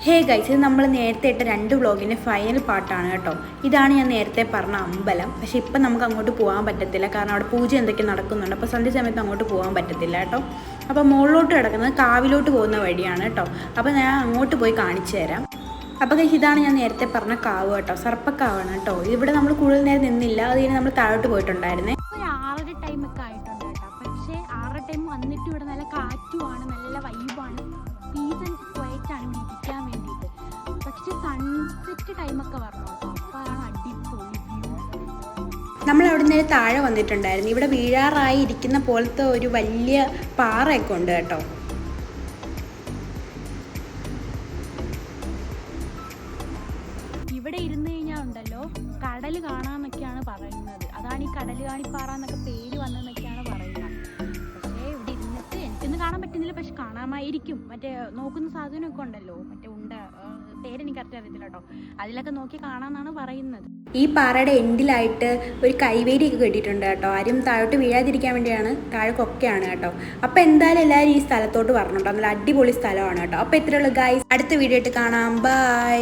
Hey guys, ഇത് നമ്മൾ നേരത്തെ ഇട്ട 2 വ്ളോഗിൻ്റെ ഫൈനൽ പാർട്ടാണ് കേട്ടോ. ഇതാണ് ഞാൻ നേരത്തെ പറഞ്ഞ അമ്പലം. പക്ഷേ ഇപ്പം നമുക്ക് അങ്ങോട്ട് പോകാൻ പറ്റത്തില്ല, കാരണം അവിടെ പൂജ എന്തൊക്കെ നടക്കുന്നുണ്ട്. അപ്പോൾ സന്ധ്യ സമയത്ത് അങ്ങോട്ട് പോകാൻ പറ്റത്തില്ല കേട്ടോ. അപ്പോൾ മുകളിലോട്ട് കിടക്കുന്നത് കാവിലോട്ട് പോകുന്ന വഴിയാണ് കേട്ടോ. അപ്പോൾ ഞാൻ അങ്ങോട്ട് പോയി കാണിച്ചു തരാം. അപ്പോൾ ഗൈസ്, ഇതാണ് ഞാൻ നേരത്തെ പറഞ്ഞ കാവ് കേട്ടോ, സർപ്പക്കാവാണ് കേട്ടോ. ഇവിടെ നമ്മൾ കൂടുതൽ നേരം നിന്നില്ല, അത് കഴിഞ്ഞ് നമ്മൾ താഴോട്ട് പോയിട്ടുണ്ടായിരുന്നേ. ഒരു 6:30 ടൈമൊക്കെ ആയിട്ടുണ്ട് കേട്ടോ. പക്ഷേ 6:30 ടൈം വന്നിട്ട് ഇവിടെ നല്ല കാറ്റുമാണ്, നല്ല വൈബാണ്, പീസ് ആൻഡ് ക്വയറ്റ് ആണ് ഇവിടെ ഇരിക്കാൻ വേണ്ടിയിട്ട്. പക്ഷെ സൺസെറ്റ് ടൈമൊക്കെ വരണം കേട്ടോ, അപ്പോഴാണ് അടിപൊളി വ്യൂ. നമ്മൾ അവിടെ നിന്ന് താഴെ വന്നിട്ടുണ്ടായിരുന്നു. ഇവിടെ വീഴാറായി ഇരിക്കുന്ന പോലത്തെ ഒരു വലിയ പാറയൊക്കെ ഉണ്ട് കേട്ടോ. ഇവിടെ ഇരുന്ന് കഴിഞ്ഞാൽ ഉണ്ടല്ലോ കടൽ കാണാമെന്നൊക്കെയാണ് പറയുന്നത്. അതാണ് ഈ കടൽ കാണിപ്പാറ എന്നൊക്കെ പേര് വന്നതെന്നൊക്കെയാണ് പറയുന്നത്. പക്ഷേ ഇവിടെ ഇരുന്നിട്ട് എനിക്കൊന്നും കാണാൻ പറ്റുന്നില്ല, പക്ഷെ കാണാമായിരിക്കും. മറ്റേ നോക്കുന്ന സാധനമൊക്കെ ഉണ്ടല്ലോ, മറ്റേ പേരെനിക്ക് കറക്റ്റ് അറിയത്തില്ല കേട്ടോ, അതിലൊക്കെ നോക്കി കാണാമെന്നാണ് പറയുന്നത്. ഈ പാറയുടെ എൻഡിലായിട്ട് ഒരു കൈവേലിയൊക്കെ കെട്ടിയിട്ടുണ്ട് കേട്ടോ. ആരും താഴോട്ട് വീഴാതിരിക്കാൻ വേണ്ടിയാണ്. താഴെ കൊക്കയാണ് കേട്ടോ. അപ്പോൾ എന്തായാലും എല്ലാവരും ഈ സ്ഥലത്തോട്ട് വരണം കേട്ടോ. നല്ല അടിപൊളി സ്ഥലമാണ് കേട്ടോ. അപ്പോൾ ഇത്രയുള്ളൂ ഗൈസ്, അടുത്ത വീഡിയോ ആയിട്ട് കാണാം. ബൈ.